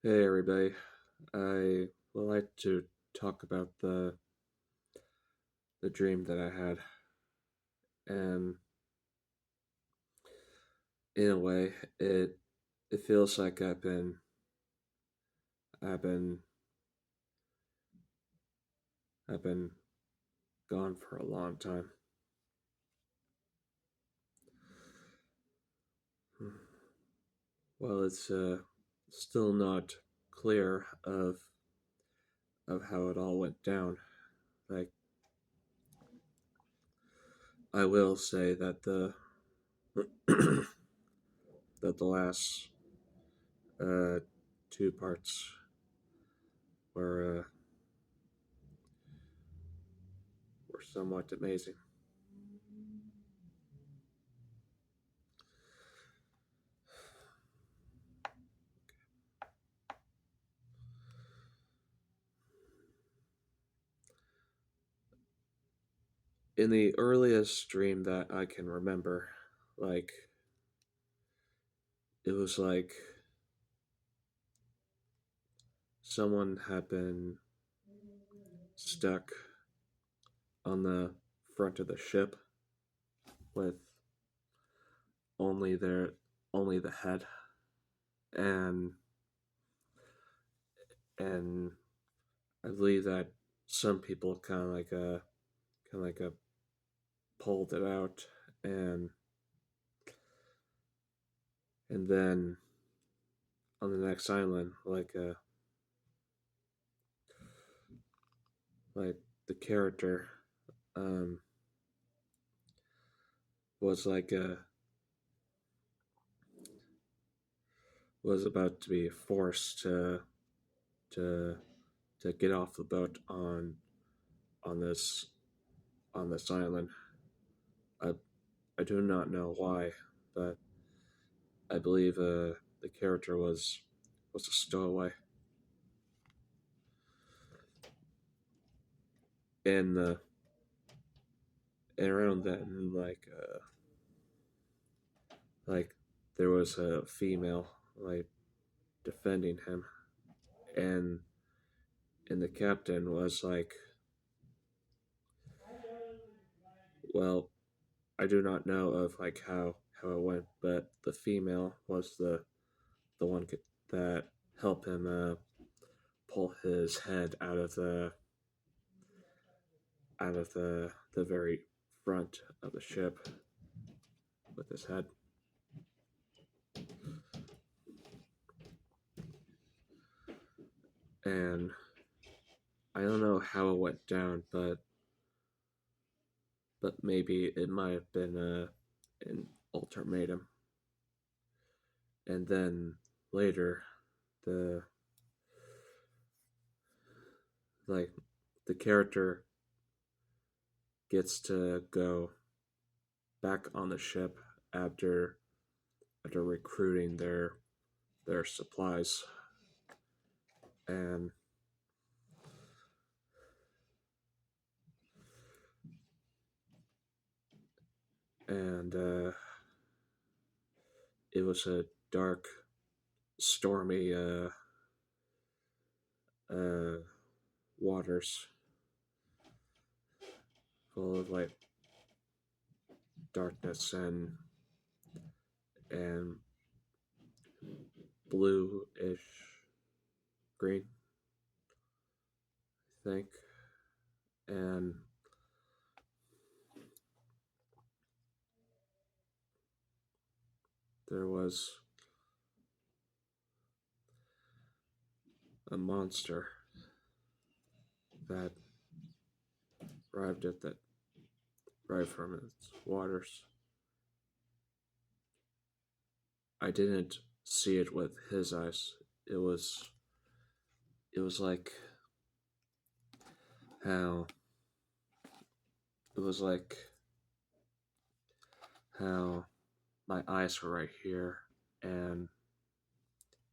Hey everybody, I would like to talk about the dream that I had, and in a way, it feels like I've been I've been gone for a long time. Well, it's still not clear of how it all went down. Like I will say that the that the last uh, two parts were were somewhat amazing. In the earliest dream that I can remember, like it was like someone had been stuck on the front of the ship with only their only the head and and I believe that some people kind of like a pulled it out and and then on the next island like the character um was was about to be forced to to get off the boat on this on this island. I I do not know why, but I believe the character was a stowaway, and and around then like there was a female like defending him, and and the captain was like, well, I do not know of like how it went, but the female was the one that helped him pull his head out of the very front of the ship with his head. And I don't know how it went down, but maybe it might have been an ultimatum. And then later, the like the character gets to go back on the ship after after recruiting their supplies, and and it was a dark, stormy uh, waters full of like darkness and blue-ish green, I think, and there was a monster that arrived at that right from its waters. I didn't see it with his eyes. It was it was like how it was like how my eyes were right here and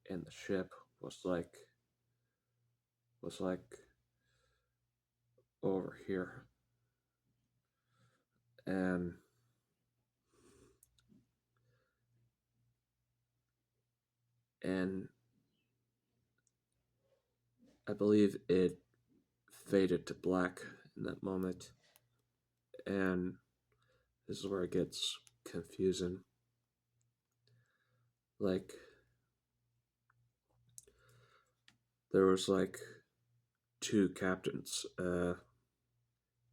and the ship was like over here, and and I believe it faded to black in that moment, and this is where it gets confusing. Like, there was like two captains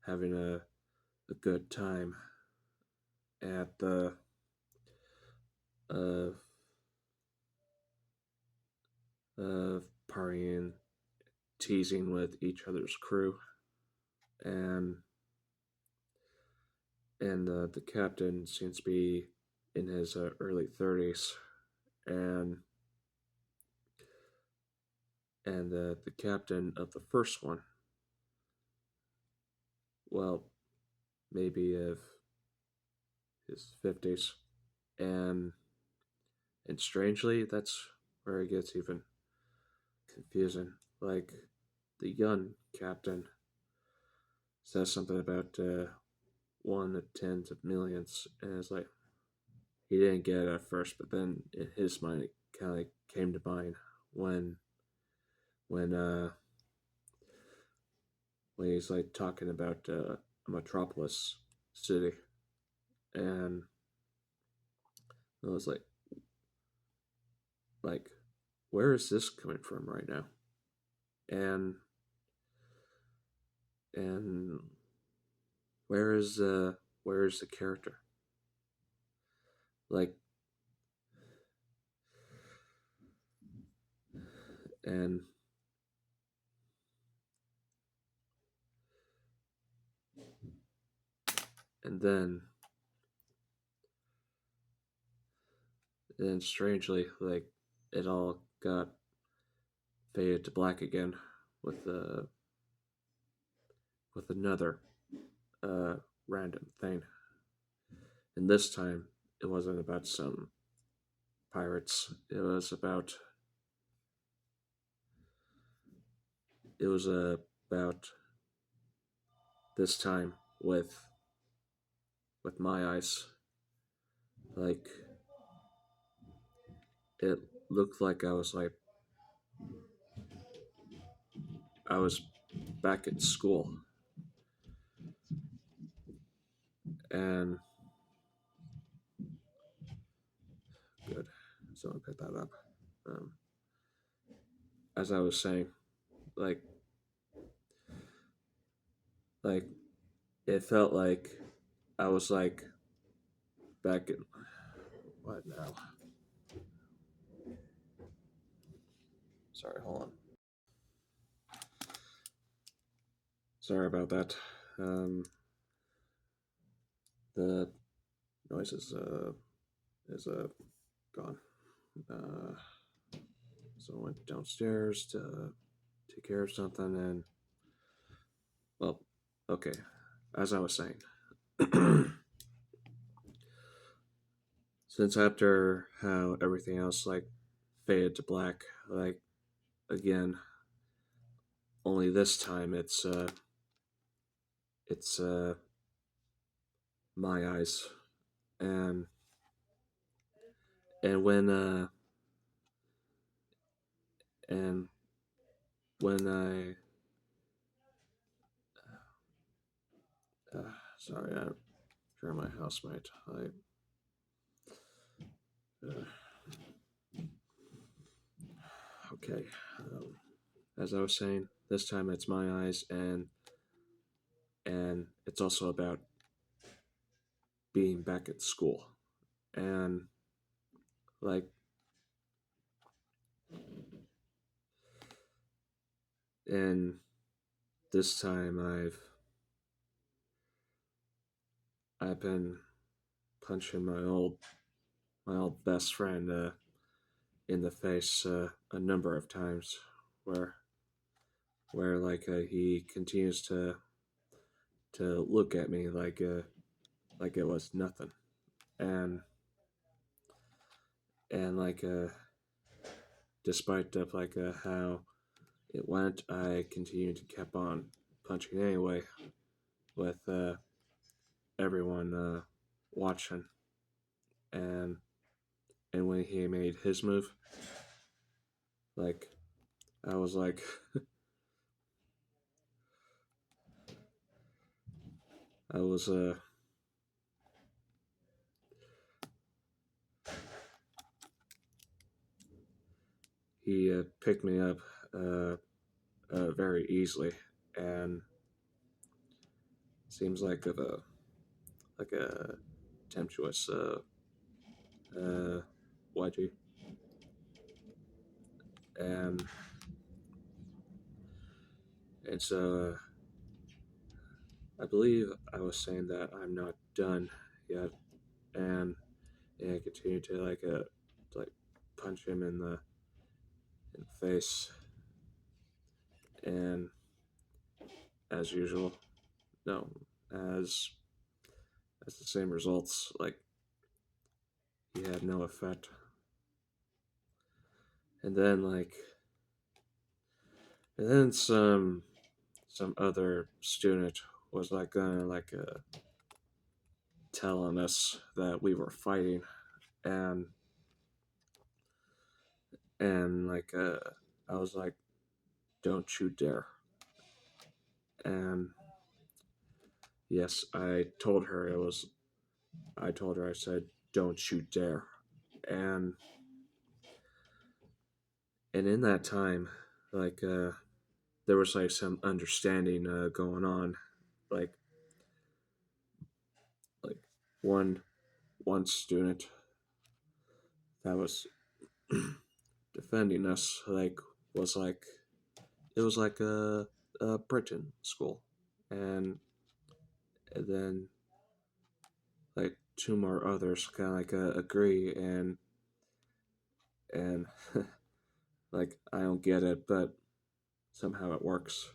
having a good time at the uh, partying, teasing with each other's crew, and the captain seems to be in his early 30s, and the captain of the first one, well, maybe of his 50s, and strangely, that's where it gets even confusing. Like, the young captain says something about one to tens of millions, and it's like he didn't get it at first, but then in his mind it kind of came to mind when when uh when he's like talking about a metropolis city, and I was like, where is this coming from right now? And and where is the character? Like, and and then strangely, like, it all got faded to black again with another uh random thing. And this time it wasn't about some pirates. It was about this time with my eyes. Like, it looked like I was back at school, and good. So I picked that up. Um, as I was saying, like like it felt like I was like back in what now? Sorry, hold on. Sorry about that. The noise is gone. Uh, so I went downstairs to take care of something, and well, okay. As I was saying, since after how everything else like faded to black, like again, only this time it's my eyes, and and when uh and when I sorry, I'm sure my housemate. Uh, okay. As I was saying, this time it's my eyes, and it's also about being back at school, and like and this time I've been punching my old best friend in the face a number of times, where he continues to look at me like it was nothing, and and despite of how it went, I continued to keep on punching anyway, with everyone watching, and when he made his move, like I was like I was he picked me up uh, very easily, and seems like a tempestuous uh, wedgie, and so I believe I was saying that I'm not done yet, and I continued to like punch him in the face, and as usual, no, as as the same results, like he had no effect, and then some other student was like gonna telling us that we were fighting, and and I was like, don't you dare. And yes, I told her, I said, don't you dare. And in that time, like there was like some understanding going on, like like one one student that was defending us was like it was like a Britain school, and then like two more others kind of agree, and like I don't get it, but somehow it works.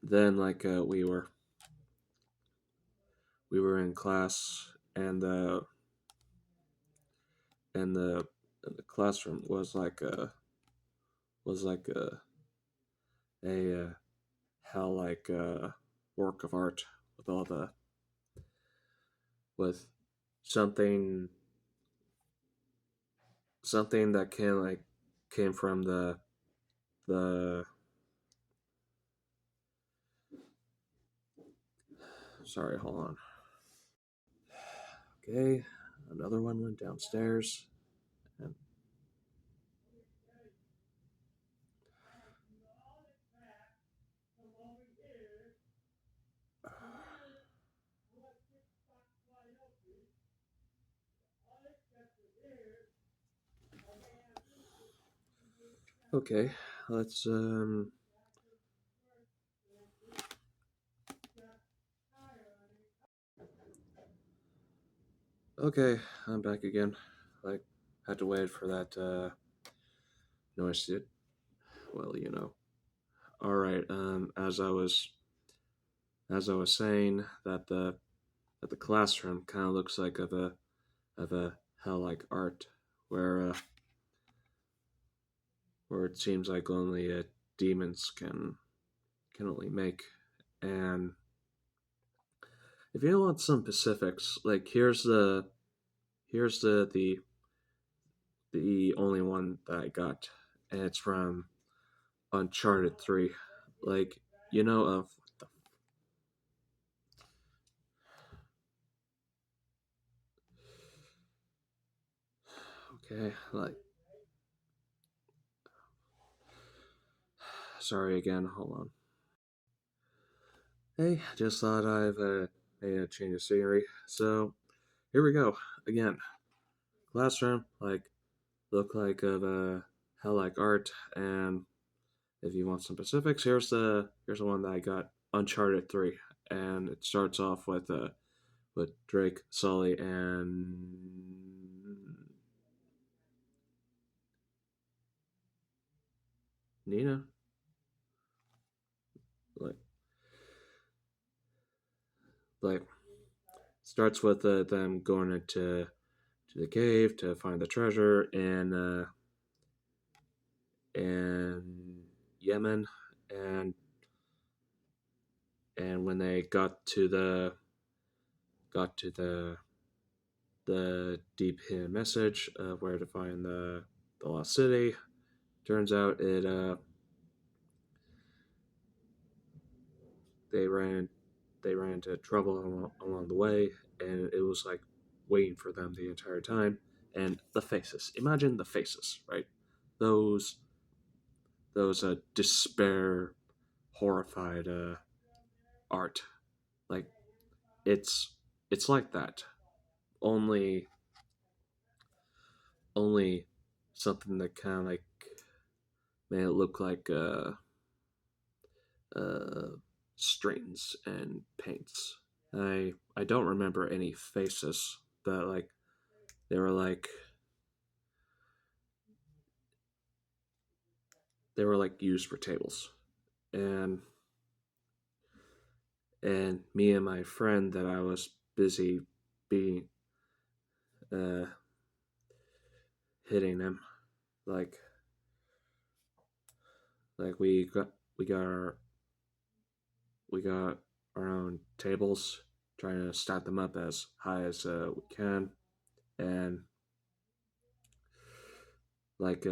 Then we were in class, and the classroom was like a hell work of art with all the with something something that came from the sorry, hold on. Okay, another one went downstairs, and okay, let's okay, I'm back again. Like, had to wait for that noise to, well, All right. As I was saying that the classroom kind of looks like of a hell like art, where it seems like only demons can only make. And if you want some specifics, like here's the only one that I got, and it's from Uncharted 3. Like, of okay, like, sorry again, hold on. Hey, just thought I've made a change of scenery. So, here we go. Again, classroom, look like of hell like art, and if you want some specifics, here's the one that I got, Uncharted 3, and it starts off with Drake, Sully, and Nina. Like like starts with them going into to the cave to find the treasure in Yemen, and when they got to the deep hidden message of where to find the lost city, turns out they ran they ran into trouble along the way, and it was like waiting for them the entire time. And the faces, imagine the faces, right? Those despair, horrified art. Like it's it's like that. Only only something that kind of like made it look like uh, strings and paints. I don't remember any faces, but like they were like they were like used for tables, and me and my friend that I was busy being uh, hitting him, like like we got our we got our own tables, trying to stack them up as high as we can, and like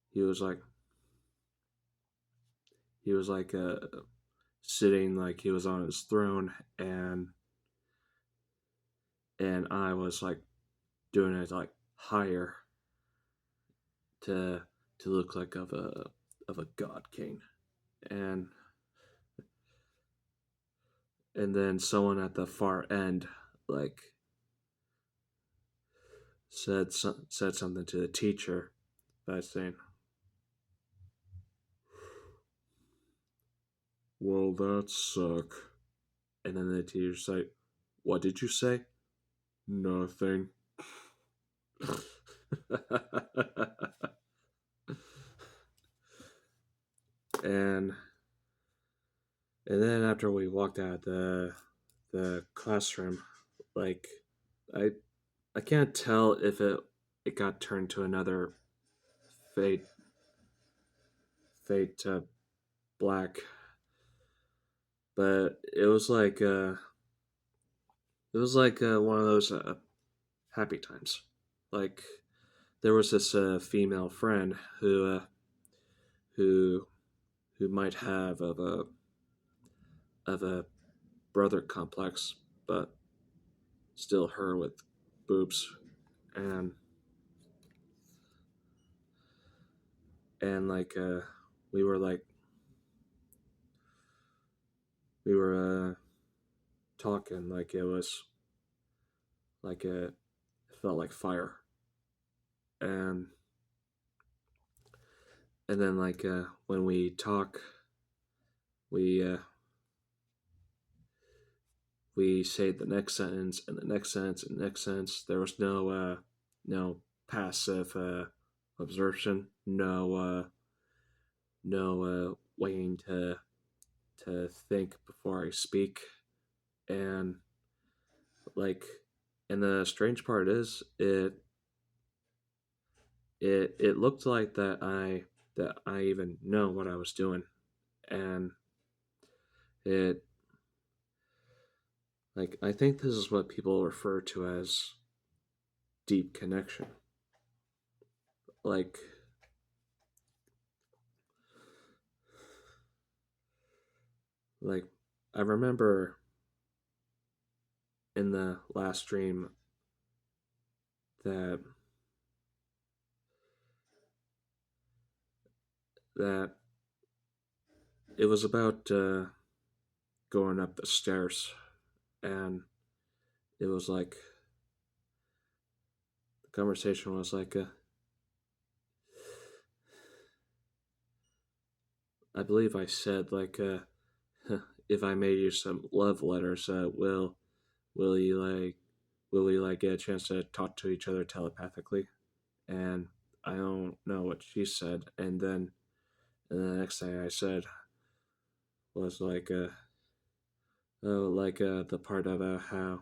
he was like he was like sitting like he was on his throne, and I was like doing it like higher to look like of a god king, and then someone at the far end like said something to the teacher by saying, "Well, that suck." And then the teacher's like, "What did you say?" "Nothing." and then after we walked out the classroom, like I I can't tell if it got turned to another fade fade to black, but it was like one of those happy times. Like there was this female friend who who might have of a brother complex, but still her with boobs, and like we were like we were talking like it was like it felt like fire, and then like when we talk, we we say the next sentence and the next sentence and the next sentence. There was no passive absorption, no waiting to think before I speak, and like, and the strange part is it looked like that I even know what I was doing, and it like I think this is what people refer to as deep connection. Like like I remember in the last dream that that it was about going up the stairs, and it was like the conversation was like I believe I said like if I made you some love letters, will you like will we like get a chance to talk to each other telepathically? And I don't know what she said, and then the next thing I said was like oh like the part of how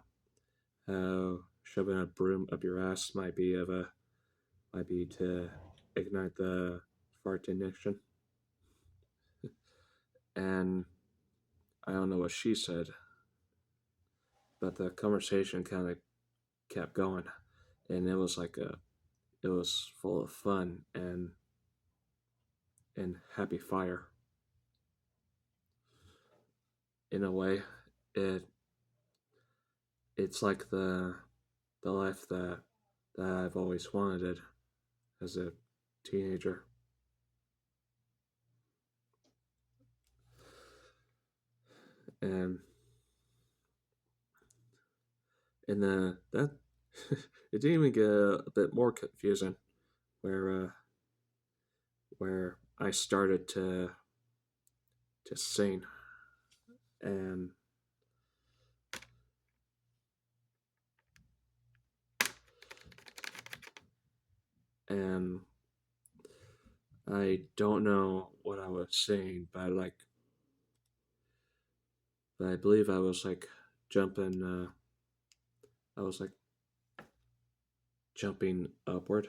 shoving a broom up your ass might be to ignite the fart ignition, and I don't know what she said, but the conversation kind of kept going, and it was like it was full of fun and happy fire in a way, it's like the life that I've always wanted as a teenager. And that it didn't even get a bit more confusing where I started to sing and and I don't know what I was saying, but I believe I was like jumping. I was like jumping upward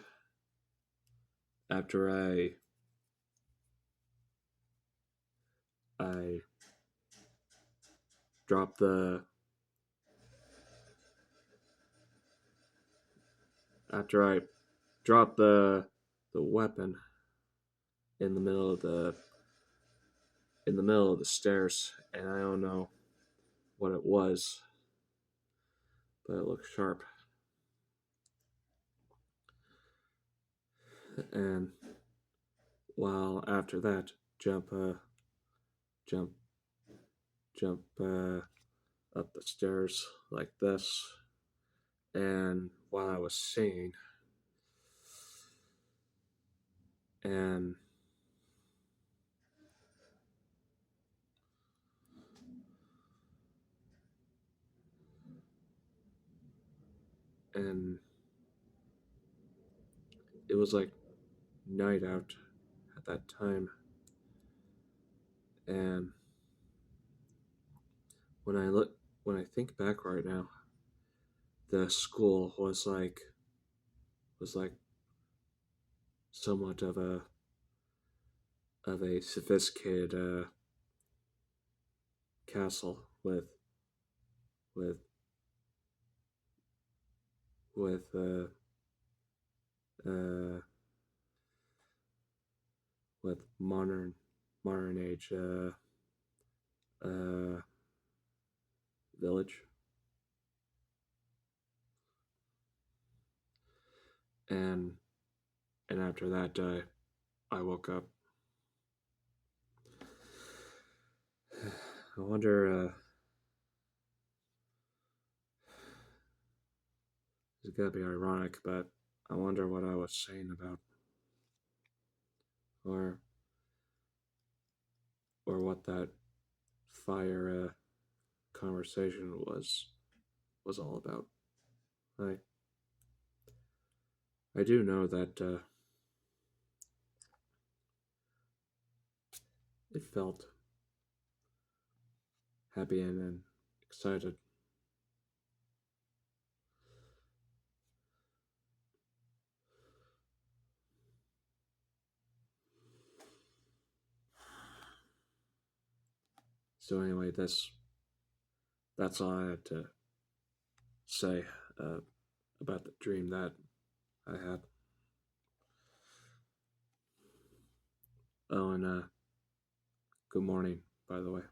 after I dropped the after I dropped the weapon in the middle of the stairs, and I don't know what it was, but it looked sharp. And while after that, jump, jump, jump up the stairs like this, and while I was singing, and and it was like night out at that time, and when I think back right now, the school was like somewhat of a sophisticated castle with with uh, with modern age uh, village, and after that I woke up. I wonder. It's gotta be ironic, but I wonder what I was saying about, or what that fire conversation was all about. I I do know that it felt happy and excited. So anyway, that's all I had to say uh, about the dream that I had. Oh, and good morning, by the way.